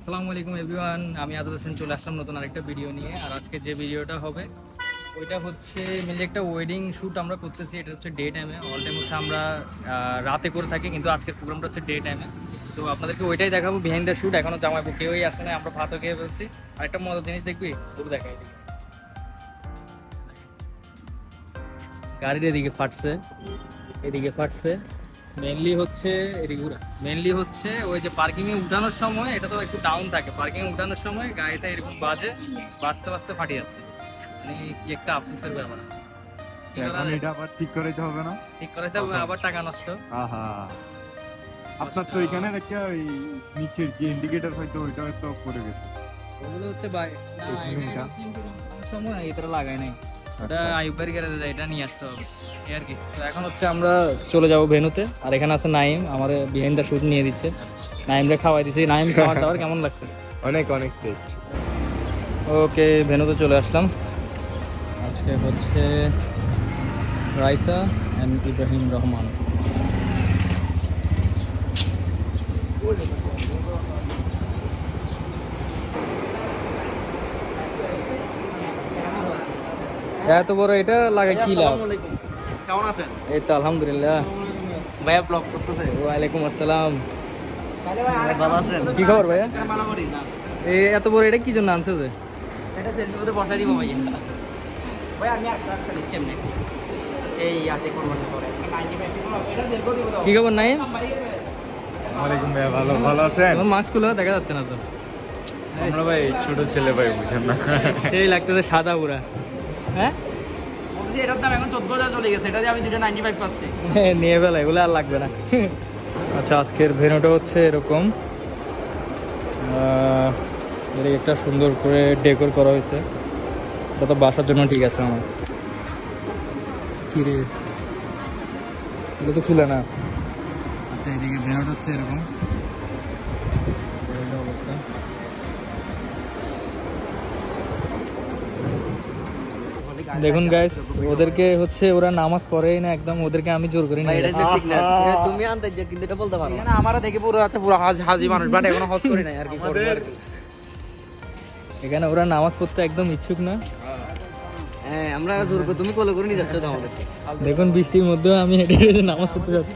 আসসালামু আলাইকুম এভরিওয়ান, আমি আজাদ হোসেন চলে আসলাম নতুন আরেকটা ভিডিও নিয়ে। আর আজকে যে ভিডিওটা হবে ওইটা হচ্ছে মেনলি একটা ওয়েডিং শ্যুট আমরা করতেছি। এটা হচ্ছে ডে টাইমে, অল টাইম হচ্ছে আমরা রাতে করে থাকি, কিন্তু আজকের প্রোগ্রামটা হচ্ছে ডে টাইমে। তো আপনাদেরকে ওইটাই দেখাবো, বিহাইন্ড দ্য শ্যুট। এখনও জামাইবু কেউই আসে না, আমরা ভাতও খেয়ে ফেলছি। আরেকটা মজার জিনিস দেখবি, তোকে দেখাই। গাড়ির এদিকে ফাটছে, এদিকে ফাটছে। মেনলি হচ্ছে ওই যে পার্কিংয়ে উঠানোর সময়, এটা তো একটু ডাউন থাকে, পার্কিংয়ে উঠানোর সময় গাড়িটা এরকম বাজতে বাজতে ফাটে যাচ্ছে। মানে কি একটা আফসোসের ব্যাপার। এখন এটা আবার ঠিক করাইতে হবে না? ঠিক করাইতে হবে, আবার টাকা নষ্ট। আহা, আপনার তো এখানে একটা ওই নিচের যে ইন্ডিকেটর হয়তো ওইটা তো পড়ে গেছে। ওগুলো হচ্ছে সময় এটা লাগায় নাই, ওটা আইউবের গ্যারেজে যায়, এটা নিয়ে আসতে হবে এই আর কি। তো এখন হচ্ছে আমরা চলে যাব ভেনুতে। আর এখানে আছে নাইম, আমাদের বিহাইন্ড দ্য শ্যুট নিয়ে দিচ্ছে। নাইমরে খাওয়াই দিচ্ছি। নাইম, খাবার দাবার কেমন লাগছে? অনেক অনেক টেস্ট। ওকে, ভেনুতে চলে আসলাম। আজকে হচ্ছে রাইসা অ্যান্ড ইব্রাহিম রহমান। এত বড় এটা লাগাই কি লাভ? কেমন আছেন? এই তো আলহামদুলিল্লাহ। ভাইয়া ব্লগ করতেছে। ওয়ালাইকুম আসসালাম। ভালো আছেন? কি খবর ভাইয়া? এই এত বড় এটা কি জন্য আনছে? যে এটা সেলফিতে বসাই দিব ভাইয়া। ভাই আমি একটা দিচ্ছি এমনি এই আতে করবার পরে কি খবর নাই? ওয়ালাইকুম ভাই, ভালো ভালো আছেন? তোমার মাস্কগুলো দেখা যাচ্ছে না তো। আমরা ভাই ছোট ছেলে ভাই, বুঝেন না? সেই লাগতেছে সাদা পুরা। হ্যাঁ, বলছি এটার দাম এখন 14,000 চলে গেছে, এটা দিয়ে আমি 295 পাচ্ছি। নিয়ে ফেলা, এগুলো আর লাগবে না। আচ্ছা, আজকের ভেন্যুটা হচ্ছে এরকম। একটা সুন্দর করে ডেকোর করা হয়েছে, এটা তো বাসার জন্য ঠিক আছে। আমার কি রে, এটা তো খুলে না। আচ্ছা, এইদিকে ভেন্যুটা হচ্ছে এরকম অবস্থা। দেখুন গাইস, ওদেরকে হচ্ছে ওরা নামাজ পড়েই না একদম, ওদেরকে আমি জোর করে নিয়ে যাচ্ছি। ঠিক না, তুমি আনতে যে কিন্তু এটা বলতে পারো না। আমারে দেখে পুরো আছে পুরো হাজি মানুষ, বাট এখনো হজ করি নাই আর কি করব আর কি। এখানে ওরা নামাজ পড়তে একদম ইচ্ছুক না। হ্যাঁ, আমরা জোর করে তুমি কোলে করে নিয়ে যাচ্ছ তো আমাদেরকে। দেখুন, বৃষ্টির মধ্যেও আমি হেঁটে হেঁটে নামাজ পড়তে যাচ্ছি।